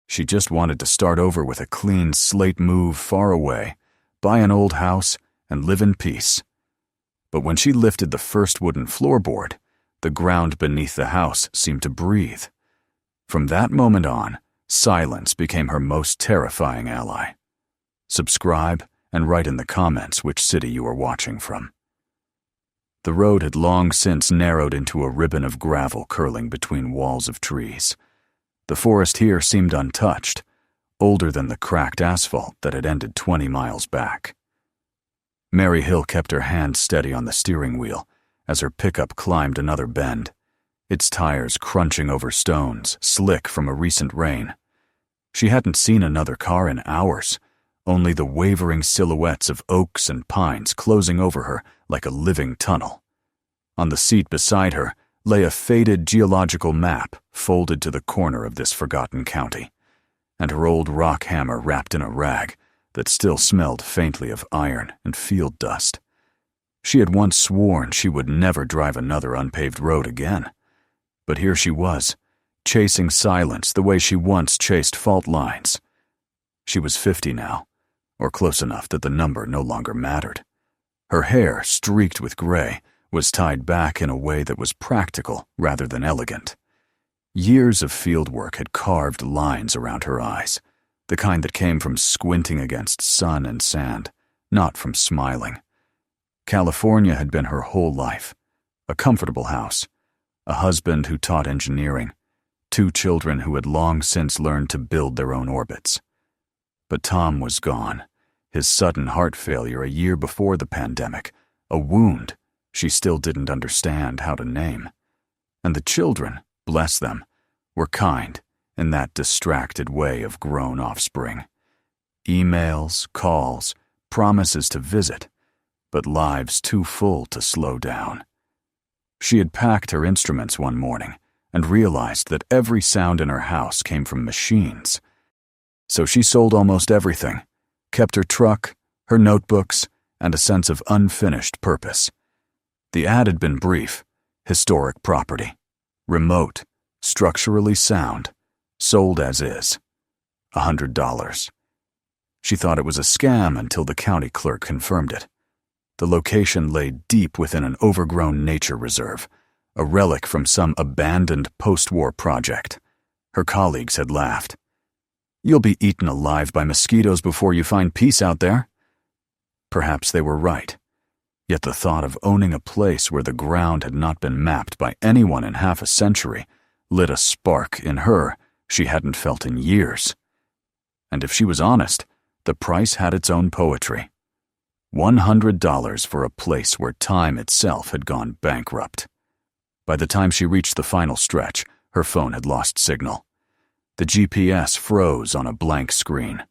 She just wanted to start over with a clean slate, move far away, buy an old house, and live in peace. But when she lifted the first wooden floorboard, the ground beneath the house seemed to breathe. From that moment on, silence became her most terrifying ally. Subscribe and write in the comments which city you are watching from. The road had long since narrowed into a ribbon of gravel curling between walls of trees. The forest here seemed untouched, older than the cracked asphalt that had ended 20 miles back. Mary Hill kept her hand steady on the steering wheel as her pickup climbed another bend, its tires crunching over stones, slick from a recent rain. She hadn't seen another car in hours, only the wavering silhouettes of oaks and pines closing over her like a living tunnel. On the seat beside her lay a faded geological map folded to the corner of this forgotten county, and her old rock hammer wrapped in a rag that still smelled faintly of iron and field dust. She had once sworn she would never drive another unpaved road again, but here she was, chasing silence the way she once chased fault lines. She was 50 now, or close enough that the number no longer mattered. Her hair, streaked with gray, was tied back in a way that was practical rather than elegant. Years of field work had carved lines around her eyes, the kind that came from squinting against sun and sand, not from smiling. California had been her whole life, a comfortable house, a husband who taught engineering, 2 children who had long since learned to build their own orbits. But Tom was gone, his sudden heart failure a year before the pandemic, a wound she still didn't understand how to name. And the children, bless them, were kind in that distracted way of grown offspring. Emails, calls, promises to visit, but lives too full to slow down. She had packed her instruments one morning and realized that every sound in her house came from machines. So she sold almost everything, kept her truck, her notebooks, and a sense of unfinished purpose. The ad had been brief: historic property, remote, structurally sound, sold as is, $100. She thought it was a scam until the county clerk confirmed it. The location lay deep within an overgrown nature reserve, a relic from some abandoned post-war project. Her colleagues had laughed. "You'll be eaten alive by mosquitoes before you find peace out there." Perhaps they were right. Yet the thought of owning a place where the ground had not been mapped by anyone in half a century lit a spark in her she hadn't felt in years. And if she was honest, the price had its own poetry. $100 for a place where time itself had gone bankrupt. By the time she reached the final stretch, her phone had lost signal. The GPS froze on a blank screen.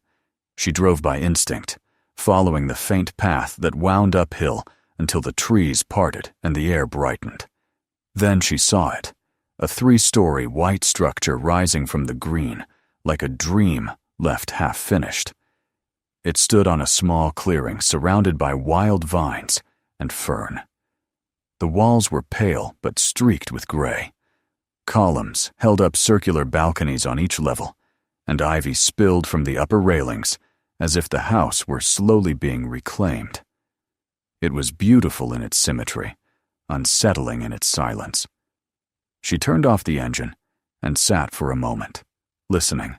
She drove by instinct, following the faint path that wound uphill until the trees parted and the air brightened. Then she saw it, a 3-story white structure rising from the green, like a dream left half-finished. It stood on a small clearing surrounded by wild vines and fern. The walls were pale but streaked with gray. Columns held up circular balconies on each level, and ivy spilled from the upper railings as if the house were slowly being reclaimed. It was beautiful in its symmetry, unsettling in its silence. She turned off the engine and sat for a moment, listening.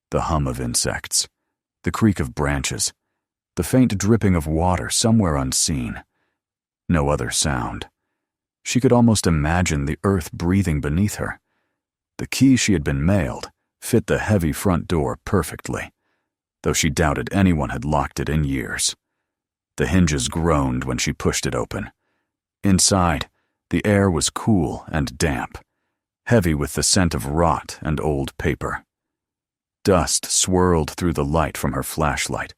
The hum of insects, the creak of branches, the faint dripping of water somewhere unseen. No other sound. She could almost imagine the earth breathing beneath her. The key she had been mailed fit the heavy front door perfectly, though she doubted anyone had locked it in years. The hinges groaned when she pushed it open. Inside, the air was cool and damp, heavy with the scent of rot and old paper. Dust swirled through the light from her flashlight,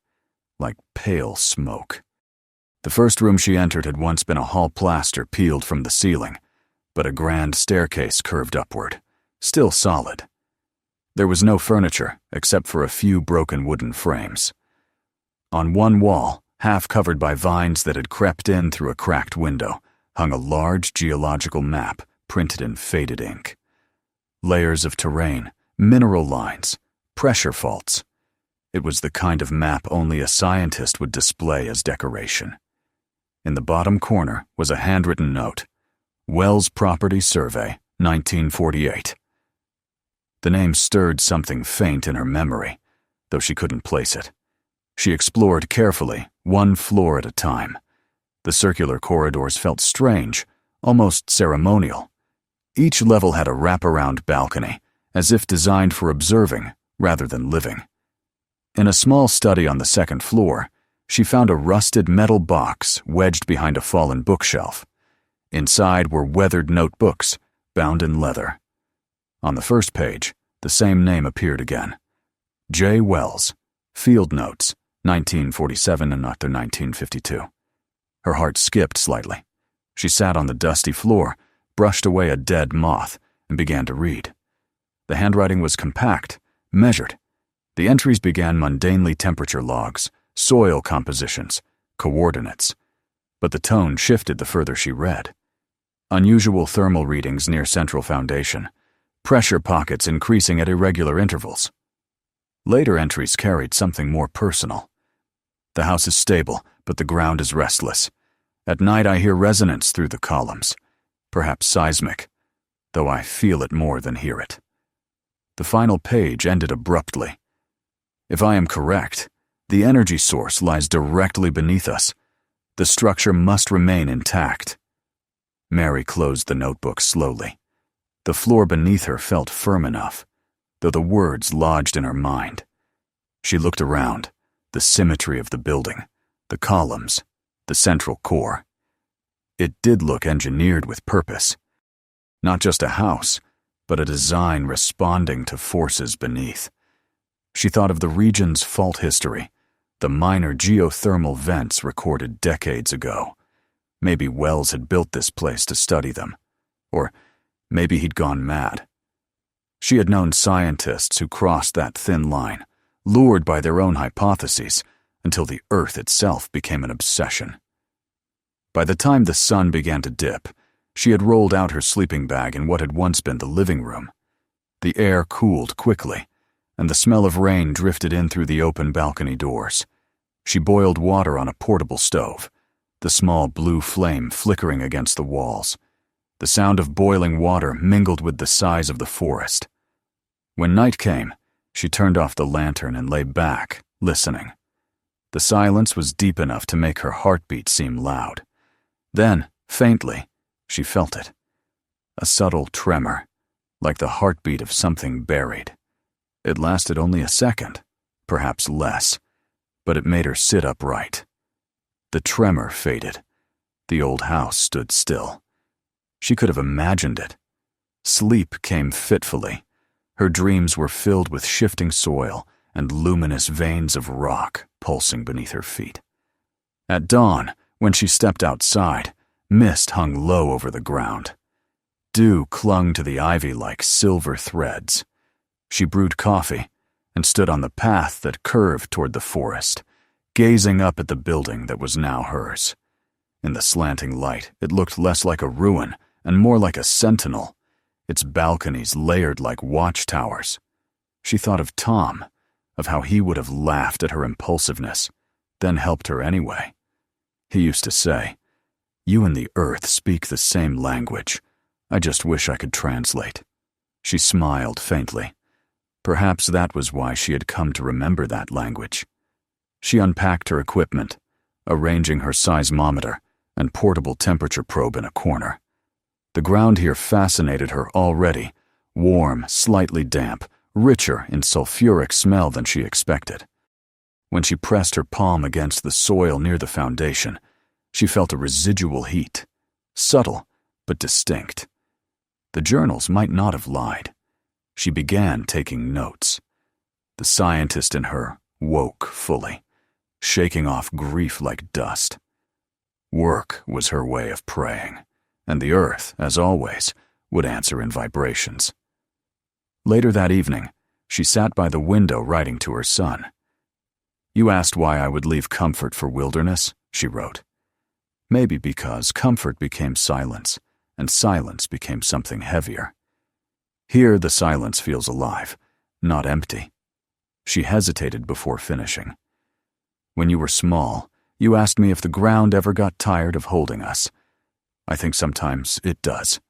like pale smoke. The first room she entered had once been a hall plaster peeled from the ceiling, but a grand staircase curved upward, still solid. There was no furniture except for a few broken wooden frames. On one wall, half covered by vines that had crept in through a cracked window, hung a large geological map printed in faded ink. Layers of terrain, mineral lines, Pressure faults. It was the kind of map only a scientist would display as decoration. In the bottom corner was a handwritten note: Wells Property Survey, 1948. The name stirred something faint in her memory, though she couldn't place it. She explored carefully, one floor at a time. The circular corridors felt strange, almost ceremonial. Each level had a wraparound balcony, as if designed for observing rather than living. In a small study on the second floor, she found a rusted metal box wedged behind a fallen bookshelf. Inside were weathered notebooks, bound in leather. On the first page, the same name appeared again. J. Wells, Field Notes, 1947 and after 1952. Her heart skipped slightly. She sat on the dusty floor, brushed away a dead moth, and began to read. The handwriting was compact, measured. The entries began mundanely: temperature logs, soil compositions, coordinates. But the tone shifted the further she read. Unusual thermal readings near central foundation, pressure pockets increasing at irregular intervals. Later entries carried something more personal. The house is stable, but the ground is restless. At night I hear resonance through the columns, perhaps seismic, though I feel it more than hear it. The final page ended abruptly. If I am correct, the energy source lies directly beneath us. The structure must remain intact. Mary closed the notebook slowly. The floor beneath her felt firm enough, though the words lodged in her mind. She looked around, the symmetry of the building, the columns, the central core. It did look engineered with purpose. Not just a house, but a design responding to forces beneath. She thought of the region's fault history, the minor geothermal vents recorded decades ago. Maybe Wells had built this place to study them. Or maybe he'd gone mad. She had known scientists who crossed that thin line, lured by their own hypotheses, until the Earth itself became an obsession. By the time the sun began to dip, she had rolled out her sleeping bag in what had once been the living room. The air cooled quickly, and the smell of rain drifted in through the open balcony doors. She boiled water on a portable stove, the small blue flame flickering against the walls. The sound of boiling water mingled with the sighs of the forest. When night came, she turned off the lantern and lay back, listening. The silence was deep enough to make her heartbeat seem loud. Then, faintly, she felt it. A subtle tremor, like the heartbeat of something buried. It lasted only a second, perhaps less, but it made her sit upright. The tremor faded. The old house stood still. She could have imagined it. Sleep came fitfully. Her dreams were filled with shifting soil and luminous veins of rock pulsing beneath her feet. At dawn, when she stepped outside, mist hung low over the ground. Dew clung to the ivy like silver threads. She brewed coffee and stood on the path that curved toward the forest, gazing up at the building that was now hers. In the slanting light, it looked less like a ruin and more like a sentinel, its balconies layered like watchtowers. She thought of Tom, of how he would have laughed at her impulsiveness, then helped her anyway. He used to say, "You and the earth speak the same language. I just wish I could translate." She smiled faintly. Perhaps that was why she had come to remember that language. She unpacked her equipment, arranging her seismometer and portable temperature probe in a corner. The ground here fascinated her already, warm, slightly damp, richer in sulfuric smell than she expected. When she pressed her palm against the soil near the foundation, she felt a residual heat, subtle but distinct. The journals might not have lied. She began taking notes. The scientist in her woke fully, shaking off grief like dust. Work was her way of praying, and the earth, as always, would answer in vibrations. Later that evening, she sat by the window writing to her son. "You asked why I would leave comfort for wilderness," she wrote. "Maybe because comfort became silence, and silence became something heavier. Here the silence feels alive, not empty. She hesitated before finishing. When you were small, you asked me if the ground ever got tired of holding us. I think sometimes it does.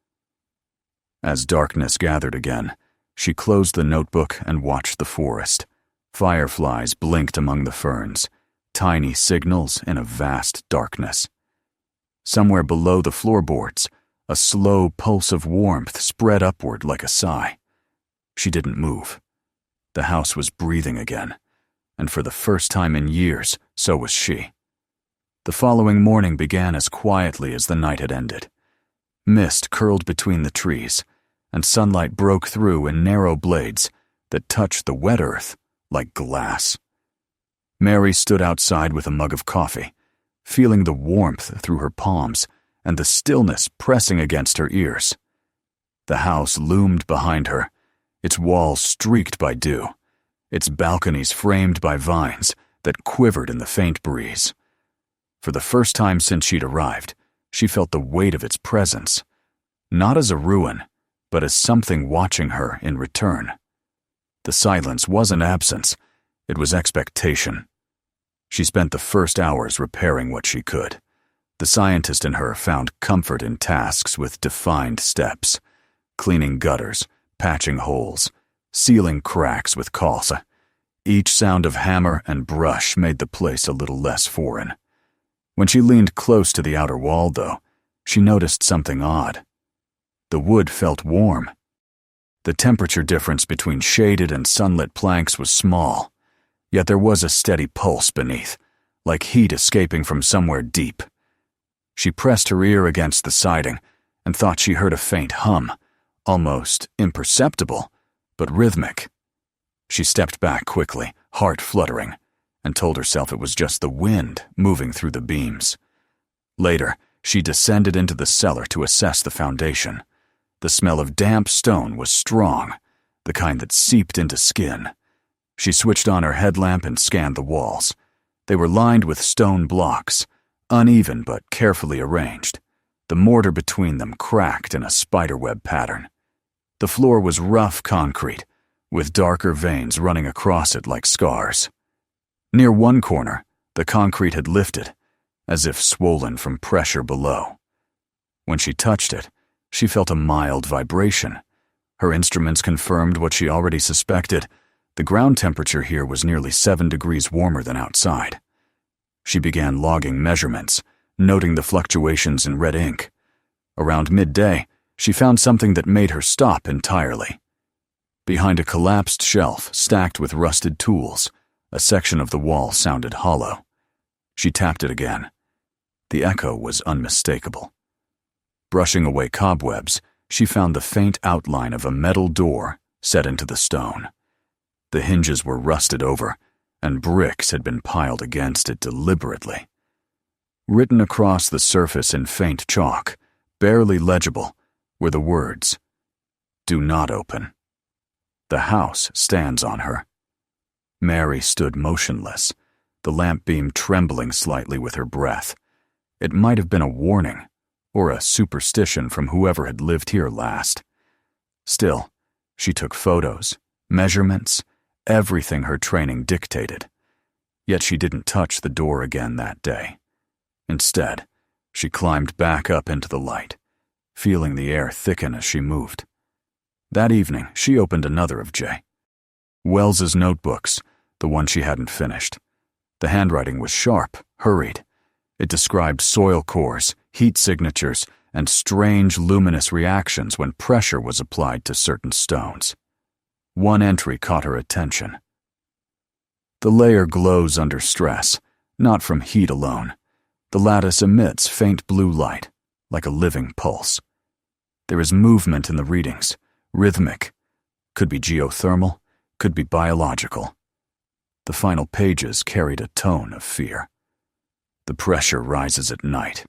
As darkness gathered again, she closed the notebook and watched the forest. Fireflies blinked among the ferns, tiny signals in a vast darkness. Somewhere below the floorboards, a slow pulse of warmth spread upward like a sigh. She didn't move. The house was breathing again, and for the first time in years, so was she. The following morning began as quietly as the night had ended. Mist curled between the trees, and sunlight broke through in narrow blades that touched the wet earth like glass. Mary stood outside with a mug of coffee, feeling the warmth through her palms and the stillness pressing against her ears. The house loomed behind her, its walls streaked by dew, its balconies framed by vines that quivered in the faint breeze. For the first time since she'd arrived, she felt the weight of its presence, not as a ruin, but as something watching her in return. The silence wasn't absence, it was expectation. She spent the first hours repairing what she could. The scientist in her found comfort in tasks with defined steps, cleaning gutters, patching holes, sealing cracks with colza. Each sound of hammer and brush made the place a little less foreign. When she leaned close to the outer wall, though, she noticed something odd. The wood felt warm. The temperature difference between shaded and sunlit planks was small, yet there was a steady pulse beneath, like heat escaping from somewhere deep. She pressed her ear against the siding and thought she heard a faint hum, almost imperceptible, but rhythmic. She stepped back quickly, heart fluttering, and told herself it was just the wind moving through the beams. Later, she descended into the cellar to assess the foundation. The smell of damp stone was strong, the kind that seeped into skin. She switched on her headlamp and scanned the walls. They were lined with stone blocks, uneven but carefully arranged. The mortar between them cracked in a spiderweb pattern. The floor was rough concrete, with darker veins running across it like scars. Near one corner, the concrete had lifted, as if swollen from pressure below. When she touched it, she felt a mild vibration. Her instruments confirmed what she already suspected. The ground temperature here was nearly 7 degrees warmer than outside. She began logging measurements, noting the fluctuations in red ink. Around midday, she found something that made her stop entirely. Behind a collapsed shelf stacked with rusted tools, a section of the wall sounded hollow. She tapped it again. The echo was unmistakable. Brushing away cobwebs, she found the faint outline of a metal door set into the stone. The hinges were rusted over, and bricks had been piled against it deliberately. Written across the surface in faint chalk, barely legible, were the words, "Do not open. The house stands on her." Mary stood motionless, the lamp beam trembling slightly with her breath. It might have been a warning, or a superstition from whoever had lived here last. Still, she took photos, measurements, everything her training dictated. Yet she didn't touch the door again that day. Instead, she climbed back up into the light, feeling the air thicken as she moved. That evening, she opened another of J. Wells's notebooks, the one she hadn't finished. The handwriting was sharp, hurried. It described soil cores, heat signatures, and strange luminous reactions when pressure was applied to certain stones. One entry caught her attention. The layer glows under stress, not from heat alone. The lattice emits faint blue light, like a living pulse. There is movement in the readings, rhythmic. Could be geothermal, could be biological. The final pages carried a tone of fear. The pressure rises at night.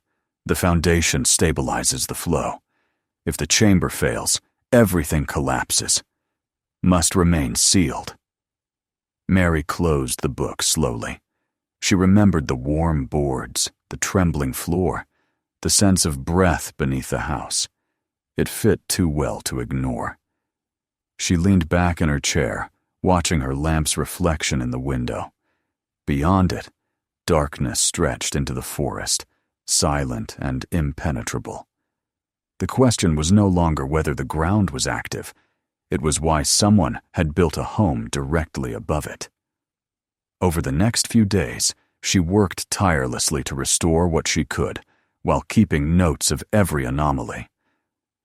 The foundation stabilizes the flow. If the chamber fails, everything collapses. Must remain sealed. Mary closed the book slowly. She remembered the warm boards, the trembling floor, the sense of breath beneath the house. It fit too well to ignore. She leaned back in her chair, watching her lamp's reflection in the window. Beyond it, darkness stretched into the forest, silent and impenetrable. The question was no longer whether the ground was active. It was why someone had built a home directly above it. Over the next few days, she worked tirelessly to restore what she could, while keeping notes of every anomaly.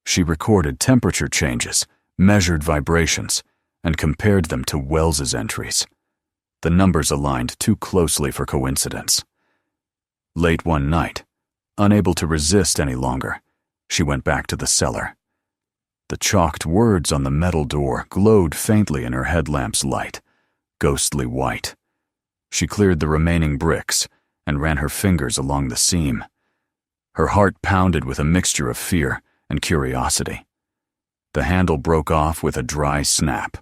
She recorded temperature changes, measured vibrations, and compared them to Wells's entries. The numbers aligned too closely for coincidence. Late one night, unable to resist any longer, she went back to the cellar. The chalked words on the metal door glowed faintly in her headlamp's light, ghostly white. She cleared the remaining bricks and ran her fingers along the seam. Her heart pounded with a mixture of fear and curiosity. The handle broke off with a dry snap,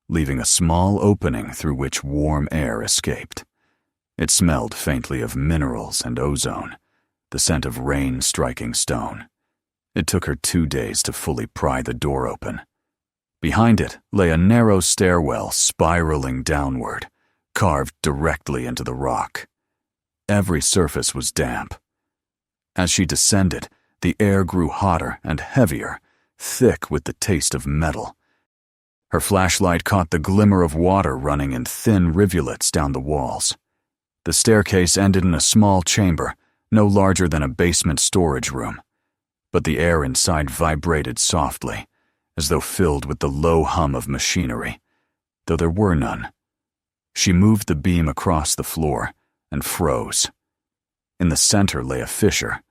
leaving a small opening through which warm air escaped. It smelled faintly of minerals and ozone, the scent of rain striking stone. It took her 2 days to fully pry the door open. Behind it lay a narrow stairwell spiraling downward, carved directly into the rock. Every surface was damp. As she descended, the air grew hotter and heavier, thick with the taste of metal. Her flashlight caught the glimmer of water running in thin rivulets down the walls. The staircase ended in a small chamber, no larger than a basement storage room. But the air inside vibrated softly, as though filled with the low hum of machinery, though there were none. She moved the beam across the floor and froze. In the center lay a fissure,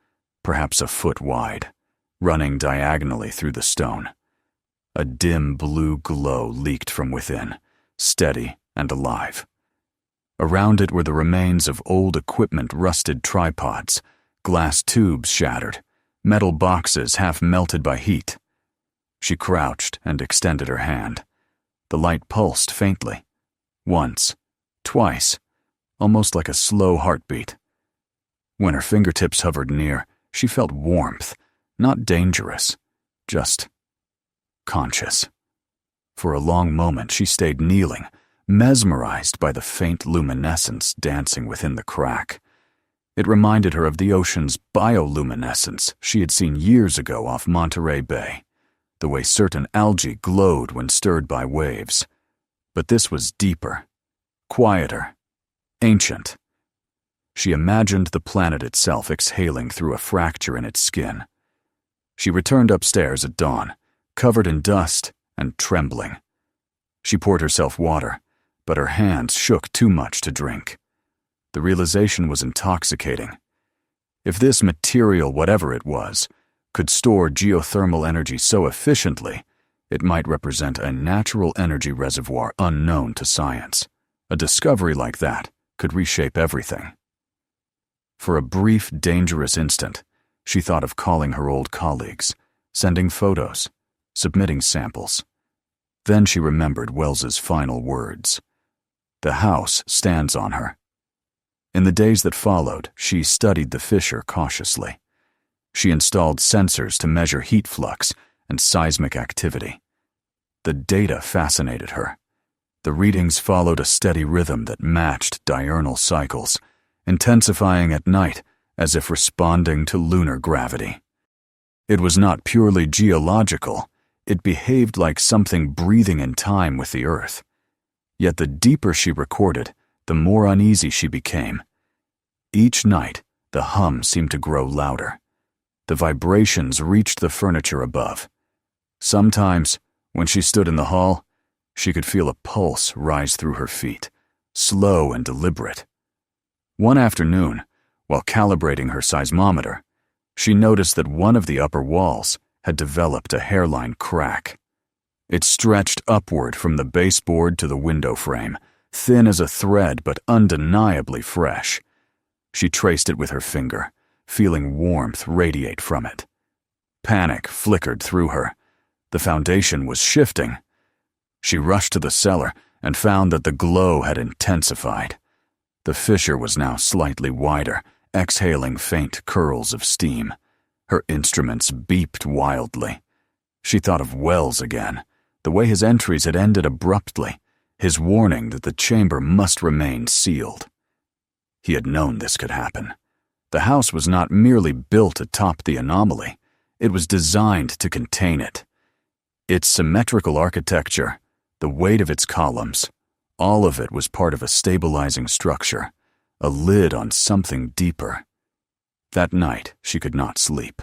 perhaps a foot wide, running diagonally through the stone. A dim blue glow leaked from within, steady and alive. Around it were the remains of old equipment, rusted tripods, glass tubes shattered, metal boxes half melted by heat. She crouched and extended her hand. The light pulsed faintly. Once, twice, almost like a slow heartbeat. When her fingertips hovered near, she felt warmth, not dangerous, just conscious. For a long moment she stayed kneeling, mesmerized by the faint luminescence dancing within the crack. It reminded her of the ocean's bioluminescence she had seen years ago off Monterey Bay, the way certain algae glowed when stirred by waves. But this was deeper, quieter, ancient. She imagined the planet itself exhaling through a fracture in its skin. She returned upstairs at dawn, covered in dust and trembling. She poured herself water, but her hands shook too much to drink. The realization was intoxicating. If this material, whatever it was, could store geothermal energy so efficiently, it might represent a natural energy reservoir unknown to science. A discovery like that could reshape everything. For a brief, dangerous instant, she thought of calling her old colleagues, sending photos, submitting samples. Then she remembered Wells's final words. The house stands on her. In the days that followed, she studied the fissure cautiously. She installed sensors to measure heat flux and seismic activity. The data fascinated her. The readings followed a steady rhythm that matched diurnal cycles, intensifying at night as if responding to lunar gravity. It was not purely geological. It behaved like something breathing in time with the earth. Yet the deeper she recorded, the more uneasy she became. Each night, the hum seemed to grow louder. The vibrations reached the furniture above. Sometimes, when she stood in the hall, she could feel a pulse rise through her feet, slow and deliberate. One afternoon, while calibrating her seismometer, she noticed that one of the upper walls had developed a hairline crack. It stretched upward from the baseboard to the window frame, thin as a thread but undeniably fresh. She traced it with her finger, feeling warmth radiate from it. Panic flickered through her. The foundation was shifting. She rushed to the cellar and found that the glow had intensified. The fissure was now slightly wider, exhaling faint curls of steam. Her instruments beeped wildly. She thought of Wells again, the way his entries had ended abruptly, his warning that the chamber must remain sealed. He had known this could happen. The house was not merely built atop the anomaly, it was designed to contain it. Its symmetrical architecture, the weight of its columns, all of it was part of a stabilizing structure, a lid on something deeper. That night, she could not sleep.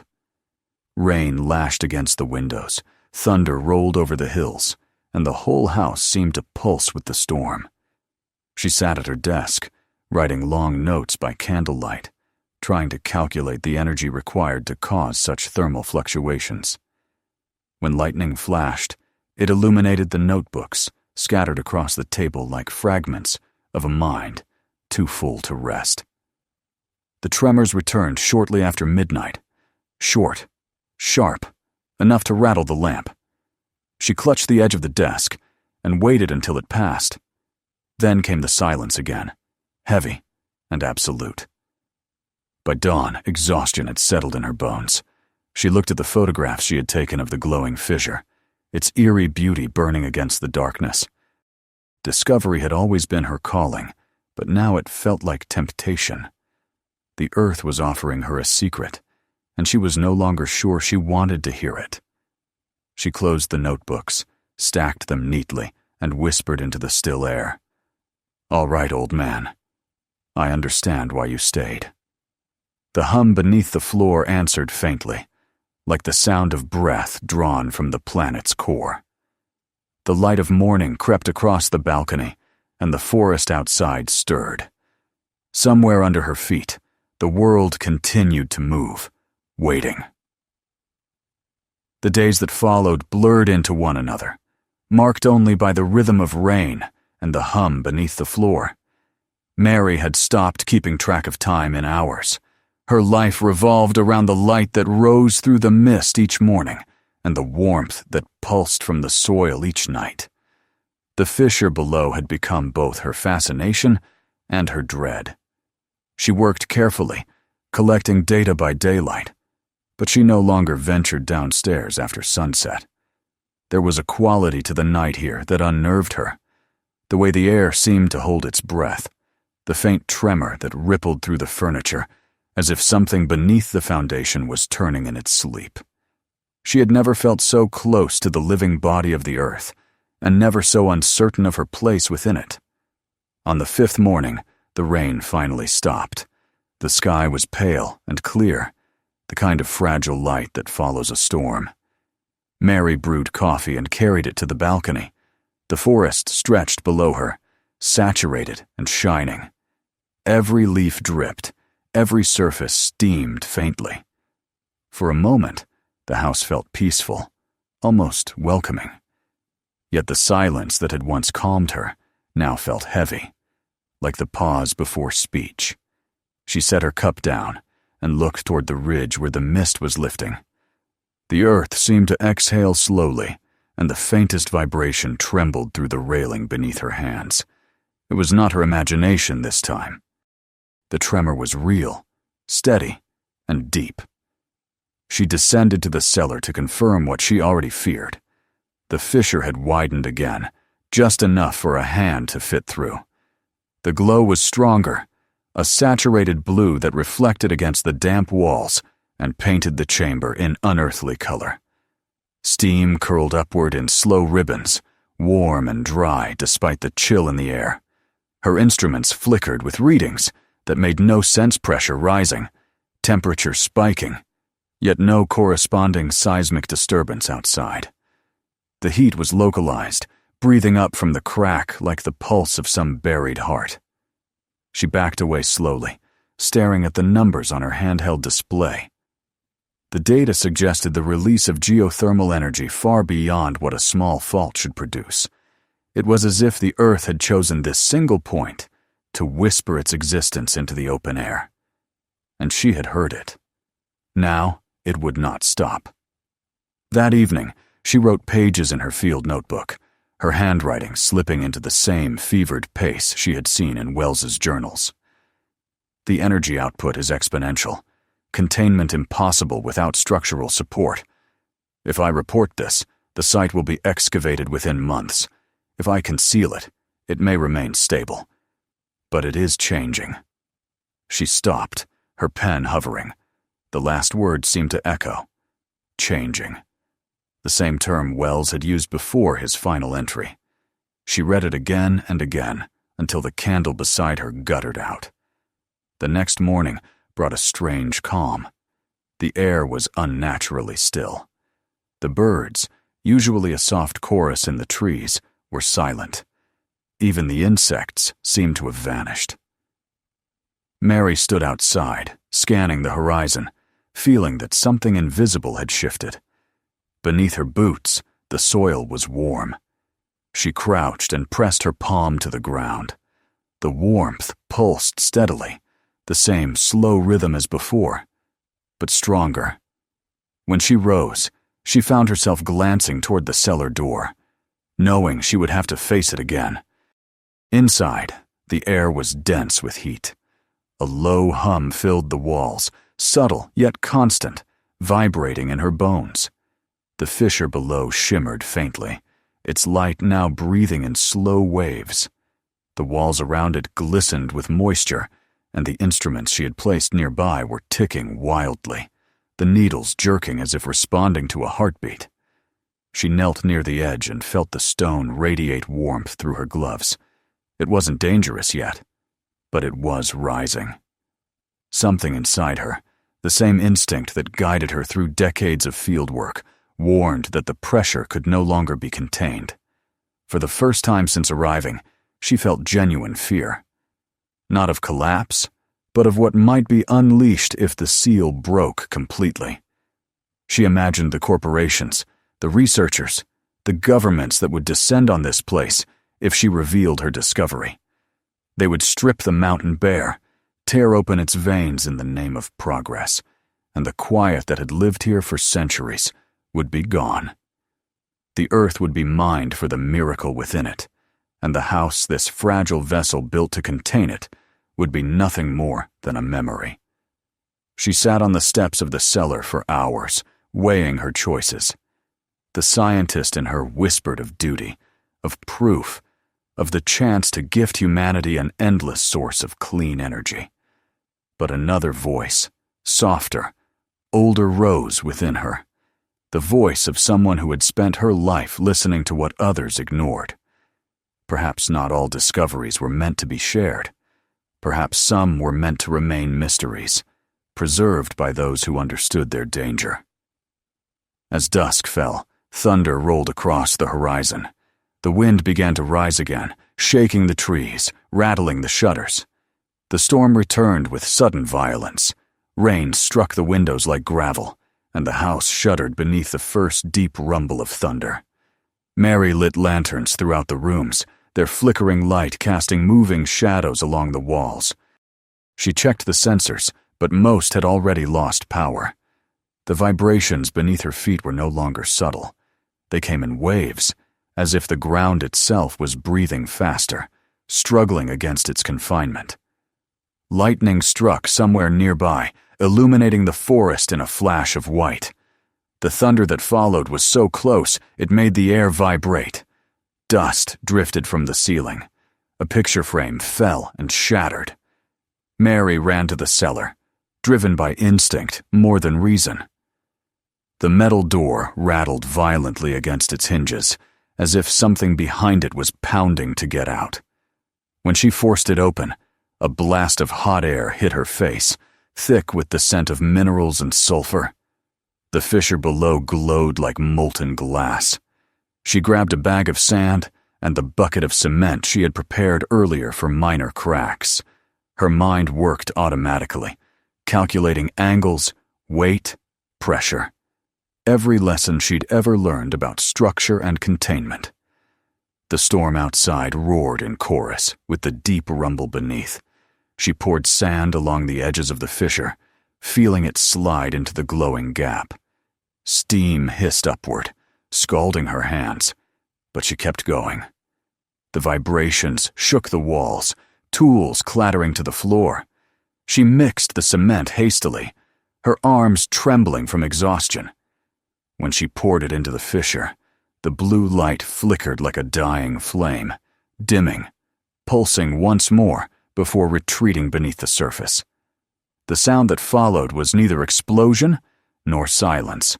Rain lashed against the windows, thunder rolled over the hills, and the whole house seemed to pulse with the storm. She sat at her desk, writing long notes by candlelight, trying to calculate the energy required to cause such thermal fluctuations. When lightning flashed, it illuminated the notebooks scattered across the table like fragments of a mind too full to rest. The tremors returned shortly after midnight, short, sharp, enough to rattle the lamp. She clutched the edge of the desk and waited until it passed. Then came the silence again, heavy and absolute. By dawn, exhaustion had settled in her bones. She looked at the photographs she had taken of the glowing fissure, its eerie beauty burning against the darkness. Discovery had always been her calling, but now it felt like temptation. The earth was offering her a secret, and she was no longer sure she wanted to hear it. She closed the notebooks, stacked them neatly, and whispered into the still air. "All right, old man. I understand why you stayed." The hum beneath the floor answered faintly, like the sound of breath drawn from the planet's core. The light of morning crept across the balcony, and the forest outside stirred. Somewhere under her feet, the world continued to move, waiting. The days that followed blurred into one another, marked only by the rhythm of rain and the hum beneath the floor. Mary had stopped keeping track of time in hours. Her life revolved around the light that rose through the mist each morning and the warmth that pulsed from the soil each night. The fissure below had become both her fascination and her dread. She worked carefully, collecting data by daylight, but she no longer ventured downstairs after sunset. There was a quality to the night here that unnerved her, the way the air seemed to hold its breath, the faint tremor that rippled through the furniture, as if something beneath the foundation was turning in its sleep. She had never felt so close to the living body of the earth, and never so uncertain of her place within it. On the fifth morning, the rain finally stopped. The sky was pale and clear, the kind of fragile light that follows a storm. Mary brewed coffee and carried it to the balcony. The forest stretched below her, saturated and shining. Every leaf dripped, every surface steamed faintly. For a moment, the house felt peaceful, almost welcoming. Yet the silence that had once calmed her now felt heavy, like the pause before speech. She set her cup down and looked toward the ridge where the mist was lifting. The earth seemed to exhale slowly, and the faintest vibration trembled through the railing beneath her hands. It was not her imagination this time. The tremor was real, steady, and deep. She descended to the cellar to confirm what she already feared. The fissure had widened again, just enough for a hand to fit through. The glow was stronger, a saturated blue that reflected against the damp walls and painted the chamber in unearthly color. Steam curled upward in slow ribbons, warm and dry despite the chill in the air. Her instruments flickered with readings that made no sense, pressure rising, temperature spiking, yet no corresponding seismic disturbance outside. The heat was localized, breathing up from the crack like the pulse of some buried heart. She backed away slowly, staring at the numbers on her handheld display. The data suggested the release of geothermal energy far beyond what a small fault should produce. It was as if the Earth had chosen this single point to whisper its existence into the open air. And she had heard it. Now it would not stop. That evening, she wrote pages in her field notebook, her handwriting slipping into the same fevered pace she had seen in Wells's journals. The energy output is exponential, containment impossible without structural support. If I report this, the site will be excavated within months. If I conceal it, It may remain stable, but it is changing. She stopped, her pen hovering. The last word seemed to echo. Changing. The same term Wells had used before his final entry. She read it again and again until the candle beside her guttered out. The next morning brought a strange calm. The air was unnaturally still. The birds, usually a soft chorus in the trees, were silent. Even the insects seemed to have vanished. Mary stood outside, scanning the horizon, feeling that something invisible had shifted. Beneath her boots, the soil was warm. She crouched and pressed her palm to the ground. The warmth pulsed steadily, the same slow rhythm as before, but stronger. When she rose, she found herself glancing toward the cellar door, knowing she would have to face it again. Inside, the air was dense with heat. A low hum filled the walls, subtle yet constant, vibrating in her bones. The fissure below shimmered faintly, its light now breathing in slow waves. The walls around it glistened with moisture, and the instruments she had placed nearby were ticking wildly, the needles jerking as if responding to a heartbeat. She knelt near the edge and felt the stone radiate warmth through her gloves. It wasn't dangerous yet, but it was rising. Something inside her, the same instinct that guided her through decades of fieldwork, warned that the pressure could no longer be contained. For the first time since arriving, she felt genuine fear. Not of collapse, but of what might be unleashed if the seal broke completely. She imagined the corporations, the researchers, the governments that would descend on this place if she revealed her discovery. They would strip the mountain bare, tear open its veins in the name of progress, and the quiet that had lived here for centuries would be gone. The earth would be mined for the miracle within it, and the house this fragile vessel built to contain it would be nothing more than a memory. She sat on the steps of the cellar for hours, weighing her choices. The scientist in her whispered of duty, of proof, of the chance to gift humanity an endless source of clean energy. But another voice, softer, older, rose within her. The voice of someone who had spent her life listening to what others ignored. Perhaps not all discoveries were meant to be shared. Perhaps some were meant to remain mysteries, preserved by those who understood their danger. As dusk fell, thunder rolled across the horizon. The wind began to rise again, shaking the trees, rattling the shutters. The storm returned with sudden violence. Rain struck the windows like gravel, and the house shuddered beneath the first deep rumble of thunder. Mary lit lanterns throughout the rooms, their flickering light casting moving shadows along the walls. She checked the sensors, but most had already lost power. The vibrations beneath her feet were no longer subtle. They came in waves, as if the ground itself was breathing faster, struggling against its confinement. Lightning struck somewhere nearby, illuminating the forest in a flash of white. The thunder that followed was so close it made the air vibrate. Dust drifted from the ceiling. A picture frame fell and shattered. Mary ran to the cellar, driven by instinct more than reason. The metal door rattled violently against its hinges, as if something behind it was pounding to get out. When she forced it open, a blast of hot air hit her face, thick with the scent of minerals and sulfur. The fissure below glowed like molten glass. She grabbed a bag of sand and the bucket of cement she had prepared earlier for minor cracks. Her mind worked automatically, calculating angles, weight, pressure. Every lesson she'd ever learned about structure and containment. The storm outside roared in chorus with the deep rumble beneath. She poured sand along the edges of the fissure, feeling it slide into the glowing gap. Steam hissed upward, scalding her hands, but she kept going. The vibrations shook the walls, tools clattering to the floor. She mixed the cement hastily, her arms trembling from exhaustion. When she poured it into the fissure, the blue light flickered like a dying flame, dimming pulsing once more before retreating beneath the surface. The sound that followed was neither explosion nor silence.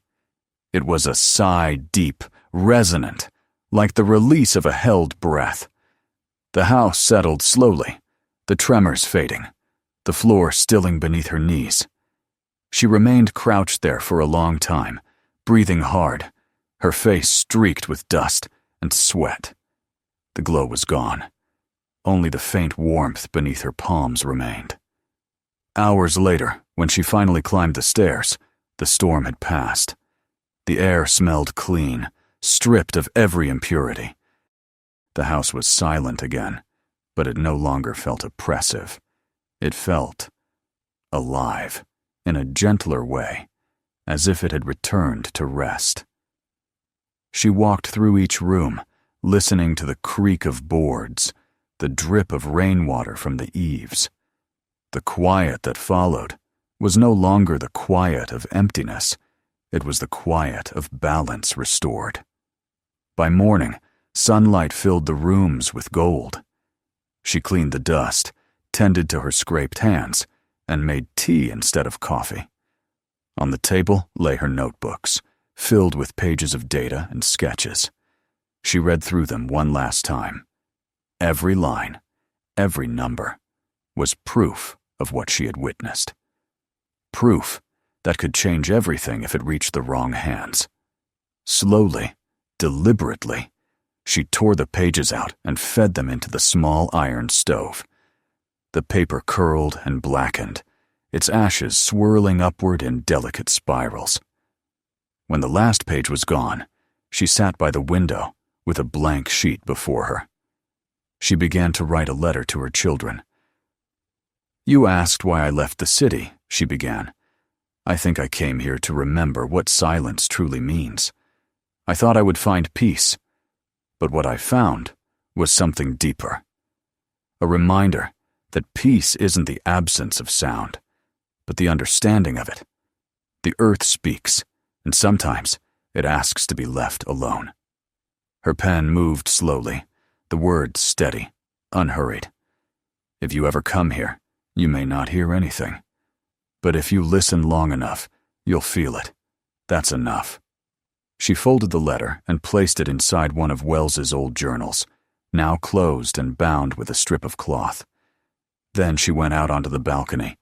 It was a sigh, deep, resonant, like the release of a held breath. The house settled slowly, the tremors fading, the floor stilling beneath her knees. She remained crouched there for a long time, breathing hard, her face streaked with dust and sweat. The glow was gone. Only the faint warmth beneath her palms remained. Hours later, when she finally climbed the stairs, the storm had passed. The air smelled clean, stripped of every impurity. The house was silent again, but it no longer felt oppressive. It felt alive, in a gentler way, as if it had returned to rest. She walked through each room, listening to the creak of boards, the drip of rainwater from the eaves. The quiet that followed was no longer the quiet of emptiness. It was the quiet of balance restored. By morning, sunlight filled the rooms with gold. She cleaned the dust, tended to her scraped hands, and made tea instead of coffee. On the table lay her notebooks, filled with pages of data and sketches. She read through them one last time. Every line, every number, was proof of what she had witnessed. Proof that could change everything if it reached the wrong hands. Slowly, deliberately, she tore the pages out and fed them into the small iron stove. The paper curled and blackened, its ashes swirling upward in delicate spirals. When the last page was gone, she sat by the window with a blank sheet before her. She began to write a letter to her children. "You asked why I left the city," she began. "I think I came here to remember what silence truly means. I thought I would find peace, but what I found was something deeper. A reminder that peace isn't the absence of sound, but the understanding of it. The earth speaks, and sometimes it asks to be left alone." Her pen moved slowly, the words steady, unhurried. "If you ever come here, you may not hear anything. But if you listen long enough, you'll feel it. That's enough." She folded the letter and placed it inside one of Wells's old journals, now closed and bound with a strip of cloth. Then she went out onto the balcony.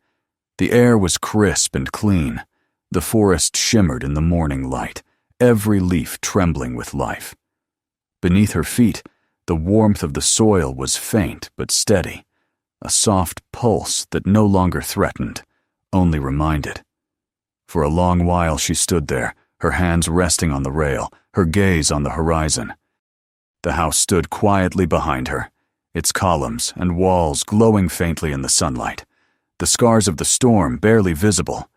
The air was crisp and clean. The forest shimmered in the morning light, every leaf trembling with life. Beneath her feet, the warmth of the soil was faint but steady, a soft pulse that no longer threatened, only reminded. For a long while she stood there, her hands resting on the rail, her gaze on the horizon. The house stood quietly behind her, its columns and walls glowing faintly in the sunlight, the scars of the storm barely visible.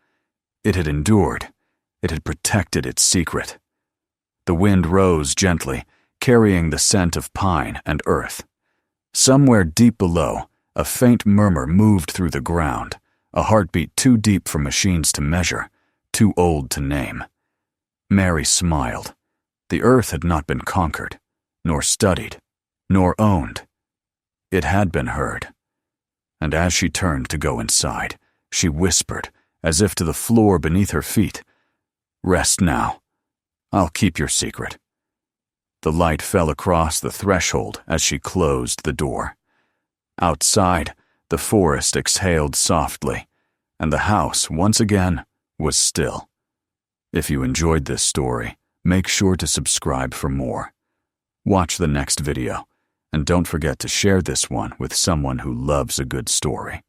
It had endured. It had protected its secret. The wind rose gently, carrying the scent of pine and earth. Somewhere deep below, a faint murmur moved through the ground, a heartbeat too deep for machines to measure, too old to name. Mary smiled. The earth had not been conquered, nor studied, nor owned. It had been heard. And as she turned to go inside, she whispered, as if to the floor beneath her feet, "Rest now. I'll keep your secret." The light fell across the threshold as she closed the door. Outside, the forest exhaled softly, and the house, once again, was still. If you enjoyed this story, make sure to subscribe for more. Watch the next video, and don't forget to share this one with someone who loves a good story.